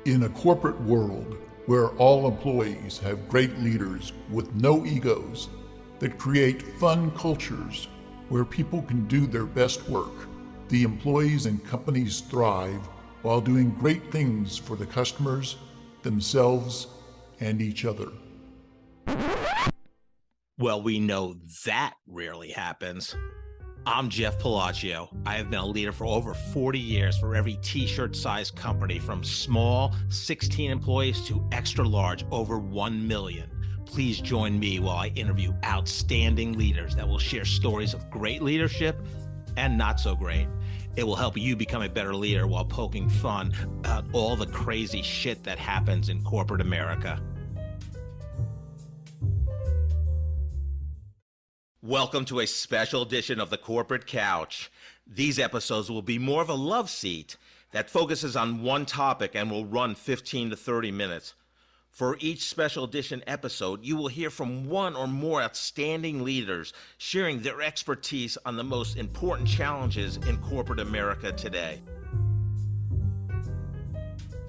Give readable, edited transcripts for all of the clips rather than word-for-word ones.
In a corporate world where all employees have great leaders with no egos that create fun cultures where people can do their best work, the employees and companies thrive while doing great things for the customers, themselves, and each other. Well, we know that rarely happens. I'm Jeff Palacio. I have been a leader for over 40 years for every t-shirt size company, from small 16 employees to extra large over 1 million. Please join me while I interview outstanding leaders that will share stories of great leadership and not so great. It will help you become a better leader while poking fun about all the crazy shit that happens in corporate America. Welcome to a special edition of the Corporate Couch. These episodes will be more of a love seat that focuses on one topic and will run 15 to 30 minutes. For each special edition episode, you will hear from one or more outstanding leaders sharing their expertise on the most important challenges in corporate America today.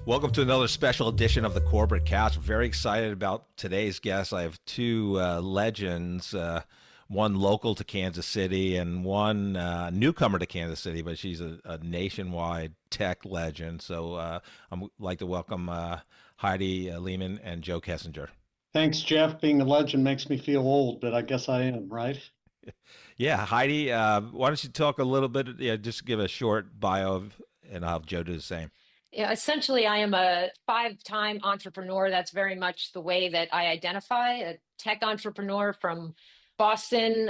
Welcome to another special edition of the Corporate Couch. I'm very excited about today's guest. I have two legends, one local to Kansas City and one newcomer to Kansas City, but she's a nationwide tech legend. So I'd like to welcome Heidi Lehmann and Joe Kessinger. Thanks, Jeff. Being a legend makes me feel old, but I guess I am, right? Yeah, Heidi, why don't you talk a little bit, just give a short bio and I'll have Joe do the same. Yeah, essentially, I am a 5-time entrepreneur. That's very much the way that I identify, a tech entrepreneur from Boston,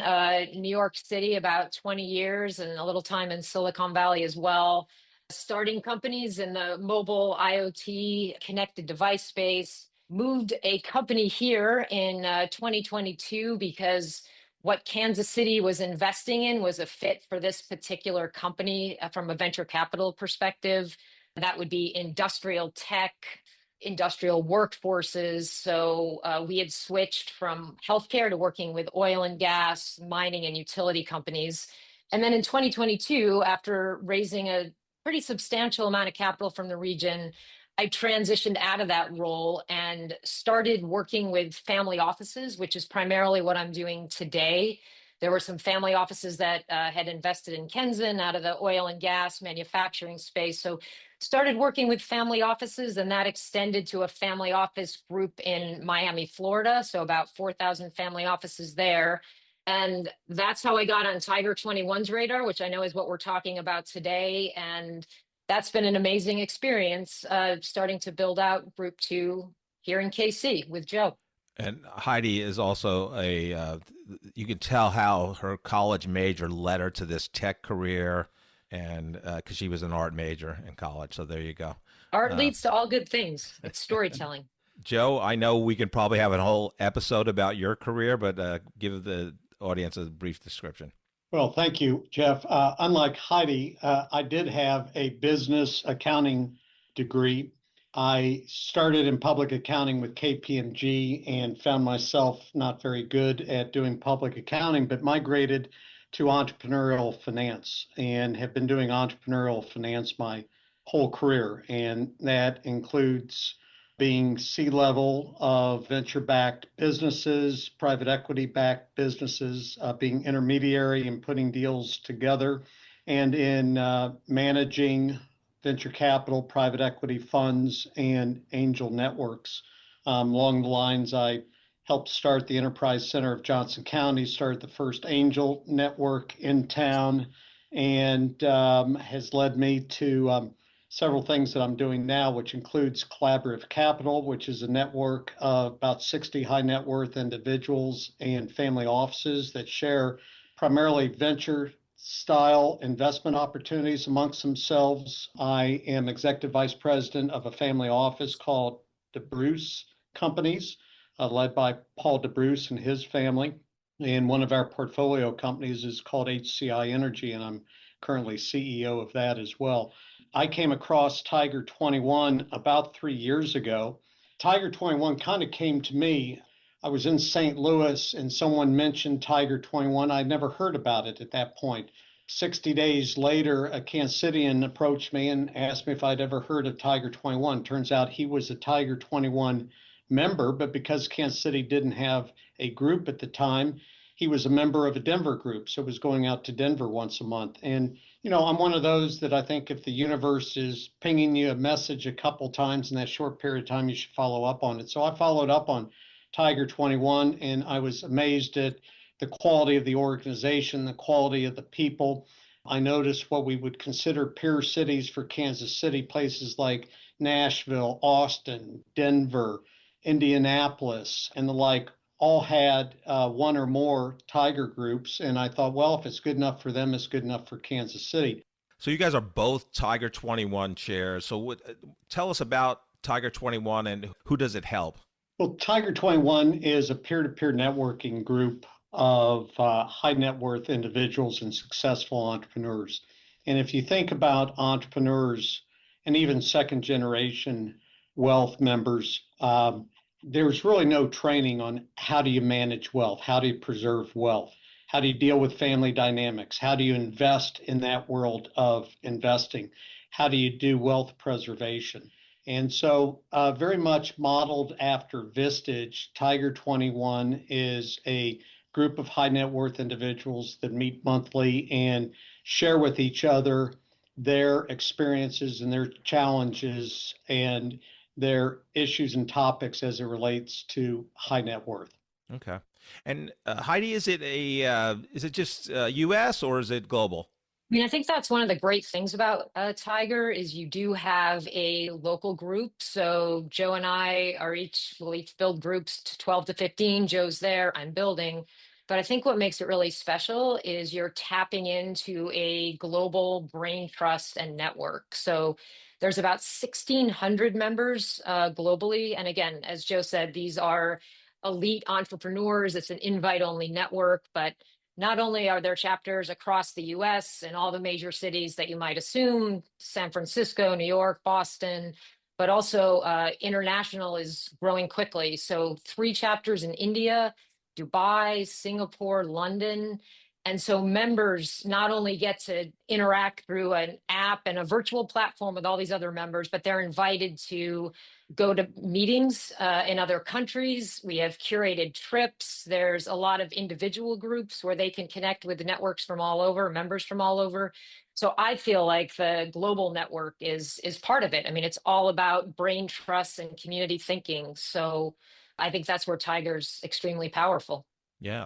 New York City, about 20 years, and a little time in Silicon Valley as well. Starting companies in the mobile IoT connected device space. Moved a company here in 2022 because what Kansas City was investing in was a fit for this particular company from a venture capital perspective. That would be industrial tech, industrial workforces. So we had switched from healthcare to working with oil and gas, mining and utility companies. And then in 2022, after raising a pretty substantial amount of capital from the region, I transitioned out of that role and started working with family offices, which is primarily what I'm doing today. There were some family offices that had invested in Kessinger out of the oil and gas manufacturing space. So started working with family offices, and that extended to a family office group in Miami, Florida. So about 4,000 family offices there. And that's how I got on Tiger 21's radar, which I know is what we're talking about today. And that's been an amazing experience, starting to build out Group 2 here in KC with Joe. And Heidi is also you can tell how her college major led her to this tech career, and because she was an art major in college. So there you go. Art leads to all good things. It's storytelling. Joe, I know we can probably have a whole episode about your career, but give the audience a brief description. Well, thank you, Jeff. Unlike Heidi, I did have a business accounting degree. I started in public accounting with KPMG and found myself not very good at doing public accounting, but migrated to entrepreneurial finance and have been doing entrepreneurial finance my whole career. And that includes being C-level of venture-backed businesses, private equity-backed businesses, being intermediary and putting deals together, and in managing venture capital, private equity funds, and angel networks. Along the lines, I helped start the Enterprise Center of Johnson County, started the first angel network in town, and has led me to several things that I'm doing now, which includes Collaborative Capital, which is a network of about 60 high net worth individuals and family offices that share primarily venture style investment opportunities amongst themselves. I am executive vice president of a family office called DeBruce Companies, led by Paul DeBruce and his family. And one of our portfolio companies is called HCI Energy, and I'm currently CEO of that as well. I came across Tiger 21 about 3 years ago. Tiger 21 kind of came to me. I was in St. Louis and someone mentioned Tiger 21. I'd never heard about it at that point. 60 days later, a Kansas Cityan approached me and asked me if I'd ever heard of Tiger 21. Turns out he was a Tiger 21 member, but because Kansas City didn't have a group at the time, he was a member of a Denver group. So was going out to Denver once a month. And, I'm one of those that I think if the universe is pinging you a message a couple times in that short period of time, you should follow up on it. So I followed up on Tiger 21, and I was amazed at the quality of the organization, the quality of the people. I noticed what we would consider peer cities for Kansas City, places like Nashville, Austin, Denver, Indianapolis, and the like, all had one or more Tiger groups. And I thought, well, if it's good enough for them, it's good enough for Kansas City. So you guys are both Tiger 21 chairs. So tell us about Tiger 21 and who does it help? Well, Tiger 21 is a peer-to-peer networking group of high net worth individuals and successful entrepreneurs. And if you think about entrepreneurs and even second generation wealth members, there's really no training on how do you manage wealth, how do you preserve wealth, how do you deal with family dynamics, how do you invest in that world of investing, how do you do wealth preservation. And so very much modeled after Vistage, Tiger 21 is a group of high net worth individuals that meet monthly and share with each other their experiences and their challenges and their issues and topics as it relates to high net worth. Okay. And Heidi, is it just U.S. or is it global? I mean, I think that's one of the great things about Tiger is you do have a local group. So Joe and I will each build groups to 12 to 15. Joe's there, I'm building. But I think what makes it really special is you're tapping into a global brain trust and network. So there's about 1,600 members globally. And again, as Joe said, these are elite entrepreneurs. It's an invite-only network, but not only are there chapters across the US and all the major cities that you might assume, San Francisco, New York, Boston, but also international is growing quickly. So 3 chapters in India, Dubai, Singapore, London. And so members not only get to interact through an app and a virtual platform with all these other members, but they're invited to go to meetings in other countries. We have curated trips. There's a lot of individual groups where they can connect with the networks from all over, members from all over. So I feel like the global network is part of it. I mean, it's all about brain trust and community thinking. So I think that's where Tiger's extremely powerful. Yeah,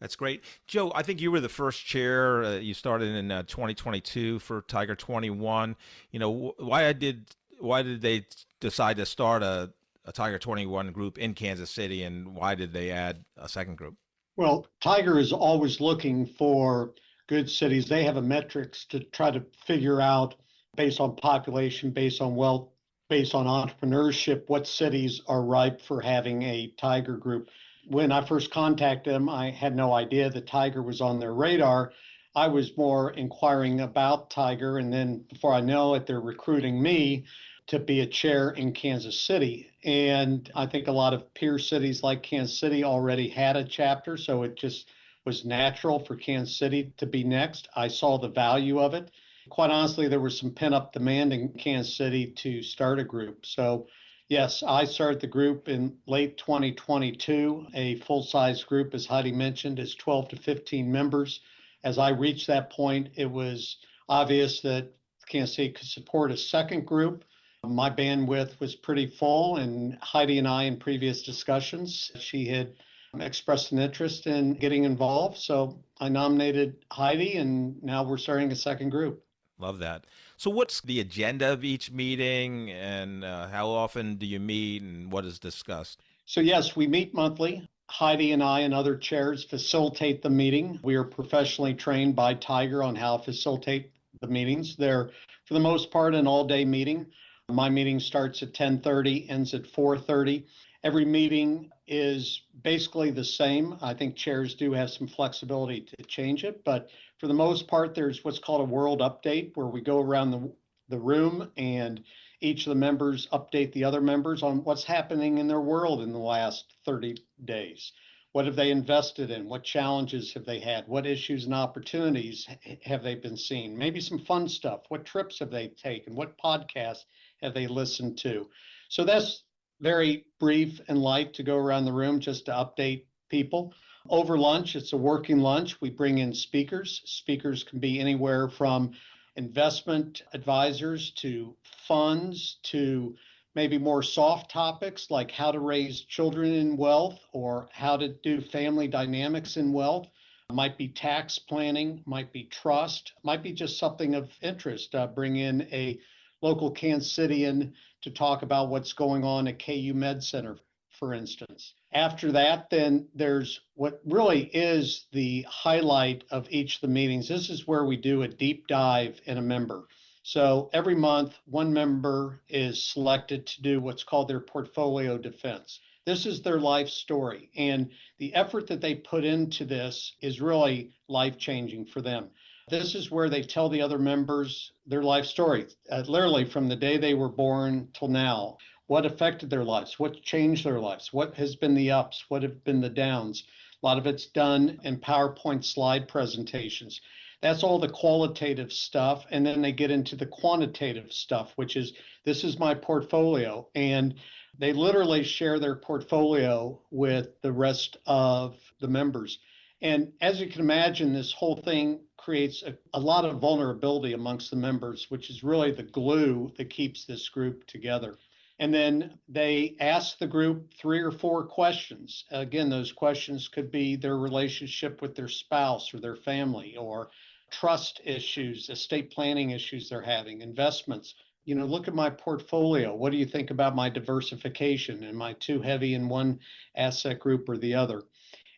that's great. Joe, I think you were the first chair. You started in 2022 for Tiger 21. Why did they decide to start a Tiger 21 group in Kansas City, and why did they add a second group? Well, Tiger is always looking for good cities. They have a metrics to try to figure out based on population, based on wealth, based on entrepreneurship, what cities are ripe for having a Tiger group. When I first contacted them, I had no idea that Tiger was on their radar. I was more inquiring about Tiger, and then before I know it, they're recruiting me to be a chair in Kansas City. And I think a lot of peer cities like Kansas City already had a chapter, so it just was natural for Kansas City to be next. I saw the value of it. Quite honestly, there was some pent-up demand in Kansas City to start a group. So yes, I started the group in late 2022. A full-size group, as Heidi mentioned, is 12 to 15 members. As I reached that point, it was obvious that Kansas City could support a second group. My bandwidth was pretty full, and Heidi and I, in previous discussions, she had expressed an interest in getting involved. So I nominated Heidi, and now we're starting a second group. Love that. So what's the agenda of each meeting, and how often do you meet, and what is discussed? So yes, we meet monthly. Heidi and I and other chairs facilitate the meeting. We are professionally trained by Tiger on how to facilitate the meetings. They're, for the most part, an all-day meeting. My meeting starts at 10:30, ends at 4:30. Every meeting is basically the same. I think chairs do have some flexibility to change it, but for the most part, there's what's called a world update, where we go around the room and each of the members update the other members on what's happening in their world in the last 30 days. What have they invested in? What challenges have they had? What issues and opportunities have they been seeing? Maybe some fun stuff. What trips have they taken? What podcasts have they listened to? So that's very brief and light to go around the room just to update people. Over lunch, it's a working lunch. We bring in speakers. Speakers can be anywhere from investment advisors to funds to maybe more soft topics like how to raise children in wealth or how to do family dynamics in wealth. Might be tax planning, might be trust, might be just something of interest. Bring in a local Kansas Cityan to talk about what's going on at KU Med Center, for instance. After that, then there's what really is the highlight of each of the meetings. This is where we do a deep dive in a member. So every month, one member is selected to do what's called their portfolio defense. This is their life story. And the effort that they put into this is really life-changing for them. This is where they tell the other members their life story, literally from the day they were born till now. What affected their lives? What changed their lives? What has been the ups? What have been the downs? A lot of it's done in PowerPoint slide presentations. That's all the qualitative stuff. And then they get into the quantitative stuff, which is, this is my portfolio. And they literally share their portfolio with the rest of the members. And as you can imagine, this whole thing creates a lot of vulnerability amongst the members, which is really the glue that keeps this group together. And then they ask the group 3 or 4 questions. Again, those questions could be their relationship with their spouse or their family, or trust issues, estate planning issues they're having, investments. Look at my portfolio. What do you think about my diversification? Am I too heavy in one asset group or the other?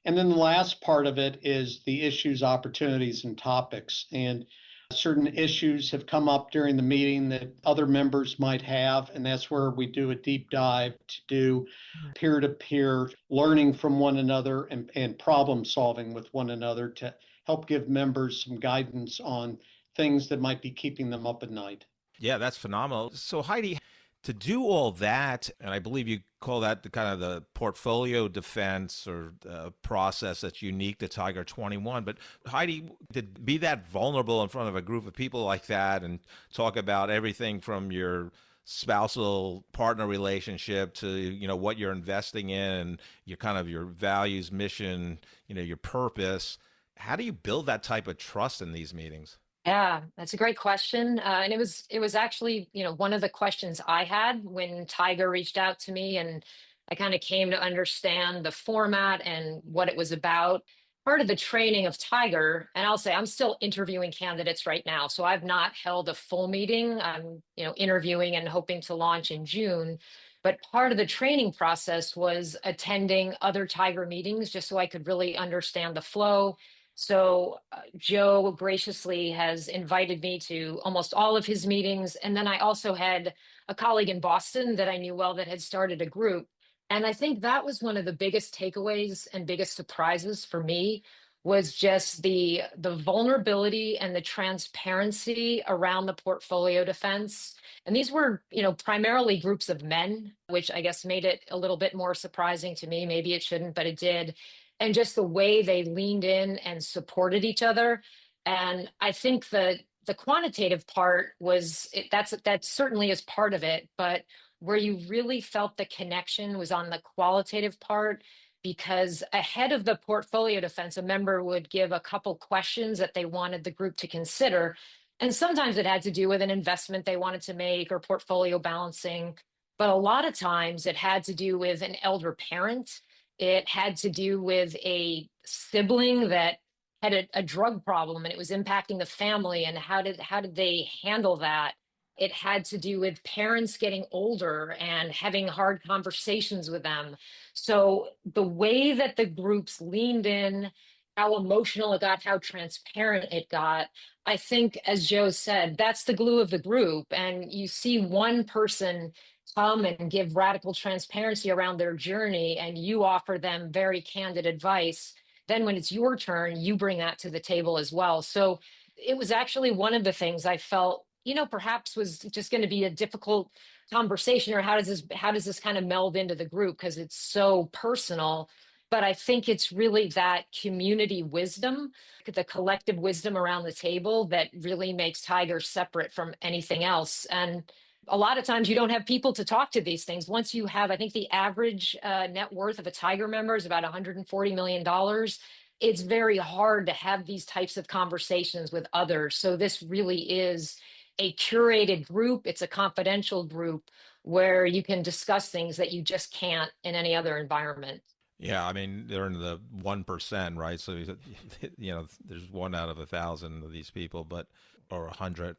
And then the last part of it is the issues, opportunities, and topics. And certain issues have come up during the meeting that other members might have, and that's where we do a deep dive to do peer-to-peer learning from one another and problem solving with one another to help give members some guidance on things that might be keeping them up at night. Yeah, that's phenomenal. So Heidi, to do all that, and I believe you call that the kind of the portfolio defense or process that's unique to Tiger 21. But Heidi, to be that vulnerable in front of a group of people like that and talk about everything from your spousal partner relationship to what you're investing in and your kind of your values, mission, your purpose. How do you build that type of trust in these meetings? Yeah, that's a great question. And it was actually, one of the questions I had when Tiger reached out to me, and I kind of came to understand the format and what it was about. Part of the training of Tiger, and I'll say I'm still interviewing candidates right now, so I've not held a full meeting. I'm, interviewing and hoping to launch in June. But part of the training process was attending other Tiger meetings just so I could really understand the flow. So Joe graciously has invited me to almost all of his meetings. And then I also had a colleague in Boston that I knew well that had started a group. And I think that was one of the biggest takeaways and biggest surprises for me, was just the vulnerability and the transparency around the portfolio defense. And these were, primarily groups of men, which I guess made it a little bit more surprising to me. Maybe it shouldn't, but it did. And just the way they leaned in and supported each other. And I think the quantitative part was that certainly is part of it, but where you really felt the connection was on the qualitative part, because ahead of the portfolio defense, a member would give a couple questions that they wanted the group to consider. And sometimes it had to do with an investment they wanted to make or portfolio balancing. But a lot of times it had to do with an elder parent. It had to do with a sibling that had a drug problem and it was impacting the family, and how did they handle that? It had to do with parents getting older and having hard conversations with them. So the way that the groups leaned in, how emotional it got, how transparent it got, I think, as Joe said, that's the glue of the group. And you see one person come and give radical transparency around their journey, and you offer them very candid advice. Then when it's your turn, you bring that to the table as well. So it was actually one of the things I felt, perhaps was just going to be a difficult conversation, or how does this kind of meld into the group, because it's so personal. But I think it's really that community wisdom, the collective wisdom around the table that really makes Tiger separate from anything else. And a lot of times you don't have people to talk to these things. Once you have, I think the average net worth of a Tiger member is about $140 million. It's very hard to have these types of conversations with others. So this really is a curated group. It's a confidential group where you can discuss things that you just can't in any other environment. Yeah, I mean, they're in the 1%, right? So, there's 1 out of 1,000 of these people, or 100.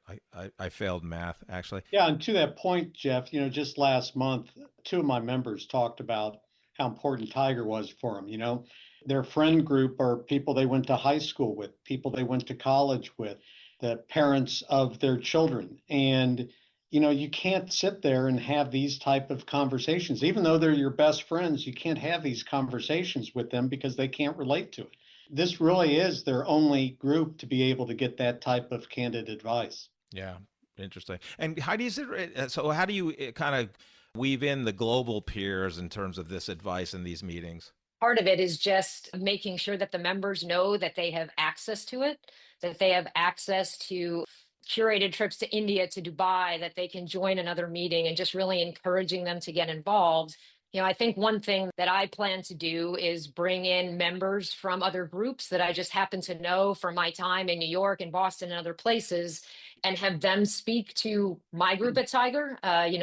I failed math, actually. Yeah, and to that point, Jeff, just last month, two of my members talked about how important Tiger was for them. Their friend group are people they went to high school with, people they went to college with, the parents of their children. And you can't sit there and have these type of conversations. Even though they're your best friends, you can't have these conversations with them because they can't relate to it. This really is their only group to be able to get that type of candid advice. Yeah, interesting. And Heidi, so how do you kind of weave in the global peers in terms of this advice in these meetings? Part of it is just making sure that the members know that they have access to it, that they have access to curated trips to India, to Dubai, that they can join another meeting, and just really encouraging them to get involved. I think one thing that I plan to do is bring in members from other groups that I just happen to know from my time in New York and Boston and other places, and have them speak to my group at Tiger,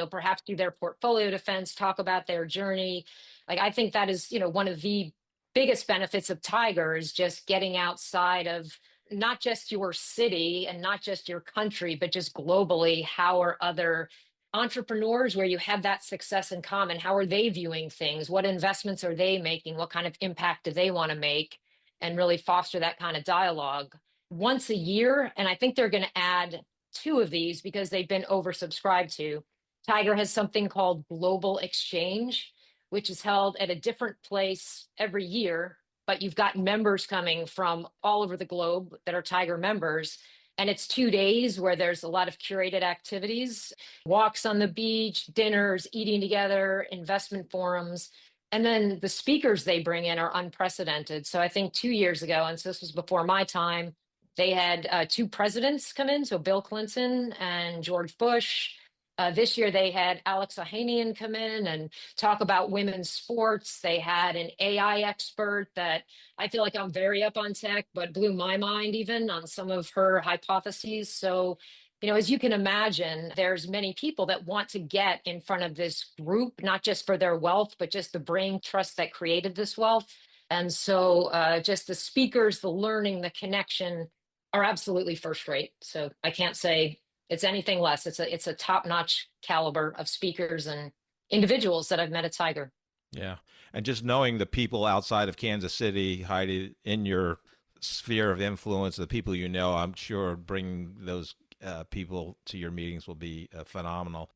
perhaps do their portfolio defense, talk about their journey. Like, I think that is, one of the biggest benefits of Tiger is just getting outside of not just your city and not just your country, but just globally. How are other entrepreneurs where you have that success in common? How are they viewing things? What investments are they making? What kind of impact do they want to make? And really foster that kind of dialogue once a year. And I think they're going to add two of these because they've been oversubscribed to. Tiger has something called Global Exchange, which is held at a different place every year, but you've got members coming from all over the globe that are Tiger members. And it's 2 days where there's a lot of curated activities, walks on the beach, dinners, eating together, investment forums. And then the speakers they bring in are unprecedented. So I think 2 years ago, and so this was before my time, they had two presidents come in, so Bill Clinton and George Bush. This year, they had Alex Ohanian come in and talk about women's sports. They had an AI expert that I feel like I'm very up on tech, but blew my mind even on some of her hypotheses. So, as you can imagine, there's many people that want to get in front of this group, not just for their wealth, but just the brain trust that created this wealth. And so just the speakers, the learning, the connection are absolutely first rate. So I can't say it's anything less. It's a top-notch caliber of speakers and individuals that I've met at Tiger. Yeah. And just knowing the people outside of Kansas City, Heidi, in your sphere of influence, the people I'm sure bringing those people to your meetings will be phenomenal.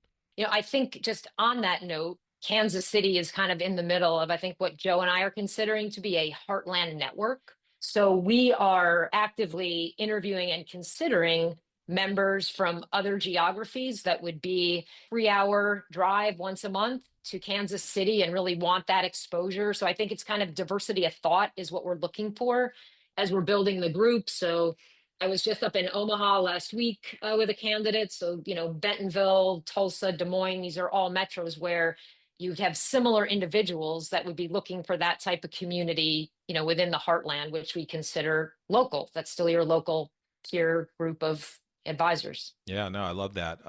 I think just on that note, Kansas City is kind of in the middle of, I think, what Joe and I are considering to be a heartland network. So we are actively interviewing and considering members from other geographies that would be 3-hour drive once a month to Kansas City and really want that exposure. So I think it's kind of diversity of thought is what we're looking for as we're building the group. So I was just up in Omaha last week with a candidate. So, Bentonville, Tulsa, Des Moines, these are all metros where you have similar individuals that would be looking for that type of community, within the heartland, which we consider local. That's still your local peer group of advisors. Yeah, no, I love that.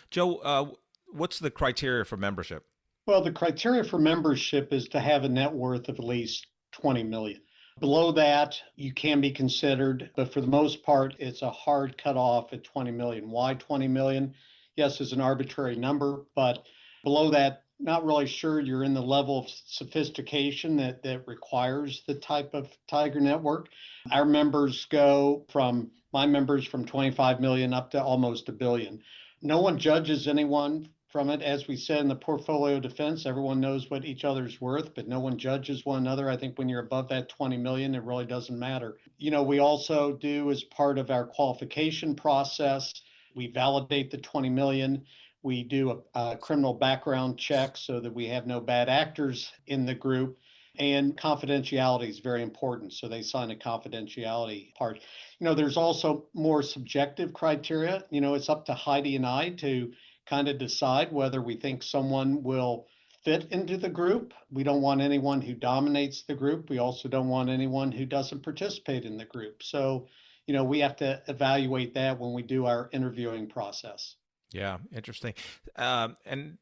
Joe, what's the criteria for membership? Well, the criteria for membership is to have a net worth of at least 20 million. Below that, you can be considered, but for the most part, it's a hard cutoff at 20 million. Why 20 million? Yes, it's an arbitrary number, but below that, not really sure you're in the level of sophistication that requires the type of Tiger network. Our members go from, my members from 25 million up to almost $1 billion. No one judges anyone from it. As we said in the portfolio defense, everyone knows what each other's worth, but no one judges one another. I think when you're above that 20 million, it really doesn't matter. We also do, as part of our qualification process, we validate the 20 million. We do a criminal background check so that we have no bad actors in the group. And confidentiality is very important. So they sign a confidentiality part. There's also more subjective criteria. It's up to Heidi and I to kind of decide whether we think someone will fit into the group. We don't want anyone who dominates the group. We also don't want anyone who doesn't participate in the group. So, we have to evaluate that when we do our interviewing process. Yeah, interesting. And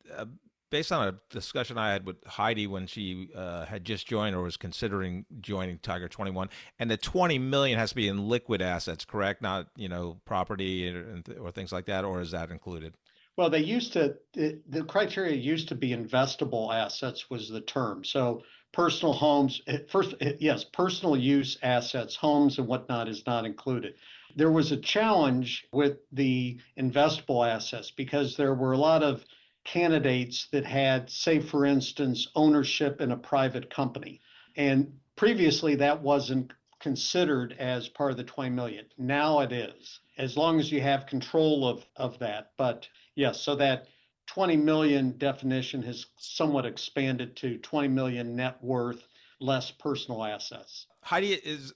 based on a discussion I had with Heidi when she had just joined or was considering joining Tiger 21, and the 20 million has to be in liquid assets, correct? Not, property or things like that, or is that included? Well, the criteria used to be investable assets was the term. So personal homes, yes, personal use assets, homes and whatnot is not included. There was a challenge with the investable assets because there were a lot of candidates that had, say, for instance, ownership in a private company. And previously that wasn't considered as part of the 20 million. Now it is, as long as you have control of that. But yes, so that 20 million definition has somewhat expanded to 20 million net worth, less personal assets. Heidi, is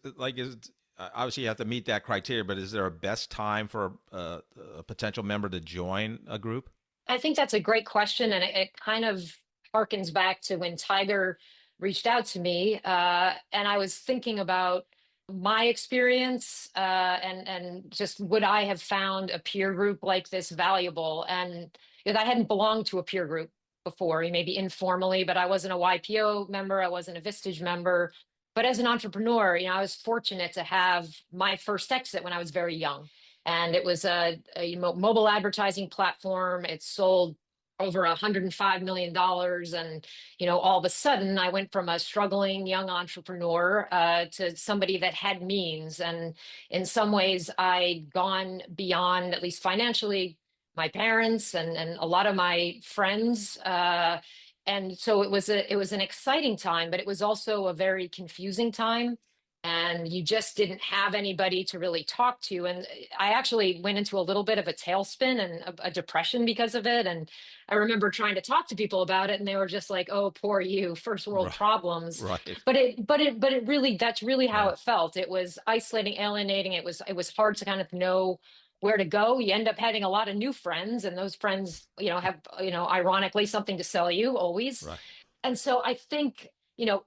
obviously you have to meet that criteria, but is there a best time for a potential member to join a group? I think that's a great question, and it kind of harkens back to when Tiger reached out to me, and I was thinking about my experience and just would I have found a peer group like this valuable? And I hadn't belonged to a peer group before, maybe informally, but I wasn't a YPO member, I wasn't a Vistage member. But as an entrepreneur, I was fortunate to have my first exit when I was very young. And it was a mobile advertising platform. It sold over $105 million. And, all of a sudden I went from a struggling young entrepreneur to somebody that had means. And in some ways I'd gone beyond, at least financially, my parents and a lot of my friends. And so it was an exciting time, but it was also a very confusing time. And you just didn't have anybody to really talk to. And I actually went into a little bit of a tailspin and a depression because of it. And I remember trying to talk to people about it, and they were just like, "Oh, poor you, first world problems." Right. But it really, that's really how Yeah. it felt. It was isolating, alienating. It was hard to kind of know where to go. You end up having a lot of new friends, and those friends, have, ironically something to sell you always. Right. And so I think,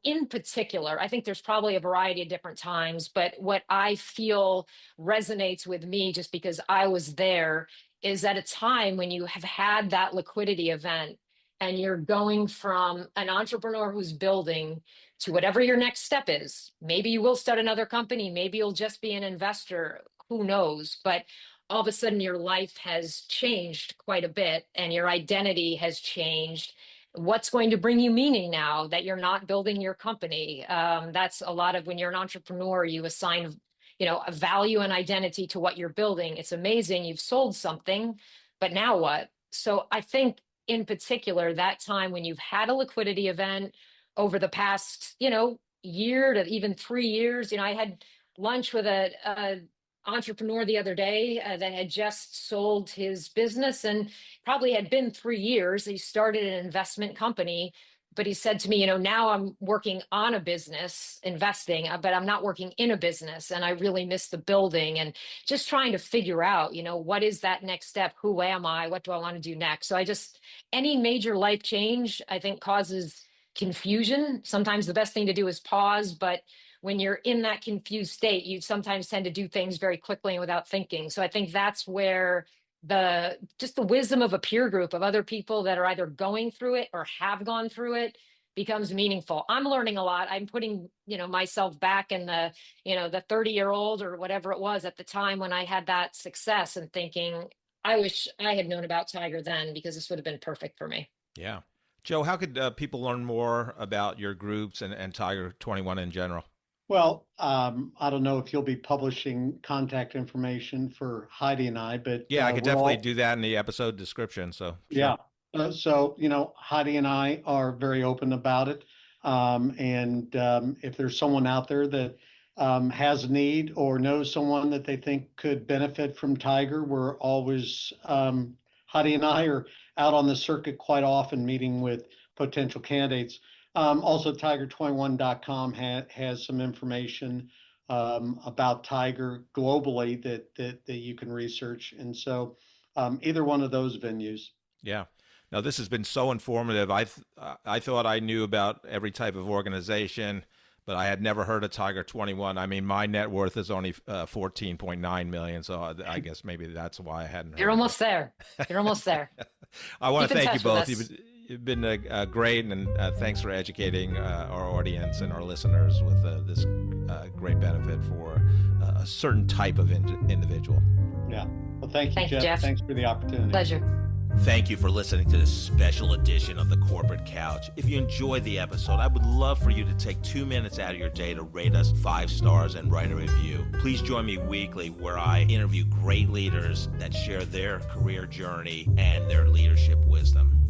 in particular, I think there's probably a variety of different times, but what I feel resonates with me just because I was there is at a time when you have had that liquidity event and you're going from an entrepreneur who's building to whatever your next step is. Maybe you will start another company, maybe you'll just be an investor, who knows? But all of a sudden your life has changed quite a bit and your identity has changed. What's going to bring you meaning now that you're not building your company? That's a lot of when you're an entrepreneur, you assign, a value and identity to what you're building. It's amazing. You've sold something, but now what? So I think in particular, that time when you've had a liquidity event over the past, year to even 3 years, I had lunch with a entrepreneur the other day that had just sold his business and probably had been 3 years. He started an investment company, but he said to me, now I'm working on a business, investing, but I'm not working in a business. And I really miss the building and just trying to figure out, what is that next step? Who am I? What do I want to do next? So any major life change, I think, causes confusion. Sometimes the best thing to do is pause, but when you're in that confused state, you sometimes tend to do things very quickly and without thinking. So I think that's where the wisdom of a peer group of other people that are either going through it or have gone through it becomes meaningful. I'm learning a lot. I'm putting, myself back in the 30-year-old or whatever it was at the time when I had that success and thinking, I wish I had known about Tiger then because this would have been perfect for me. Yeah. Joe, how could people learn more about your groups and Tiger 21 in general? Well, I don't know if you'll be publishing contact information for Heidi and I, but yeah, I could definitely do that in the episode description. So sure. Yeah, so Heidi and I are very open about it, and if there's someone out there that has a need or knows someone that they think could benefit from Tiger, we're always Heidi and I are out on the circuit quite often, meeting with potential candidates. Also, Tiger21.com has some information about Tiger globally that you can research. And so either one of those venues. Yeah. Now, this has been so informative. I thought I knew about every type of organization, but I had never heard of Tiger 21. I mean, my net worth is only 14.9 million, so I guess maybe that's why I hadn't heard. You're almost there. You're almost there. I want to Keep in thank you touch with both. us. You've been great, and thanks for educating our audience and our listeners with this great benefit for a certain type of individual. Yeah. Well, thank you, Jeff. Thanks for the opportunity. Pleasure. Thank you for listening to this special edition of The Corporate Couch. If you enjoyed the episode, I would love for you to take 2 minutes out of your day to rate us 5 stars and write a review. Please join me weekly where I interview great leaders that share their career journey and their leadership wisdom.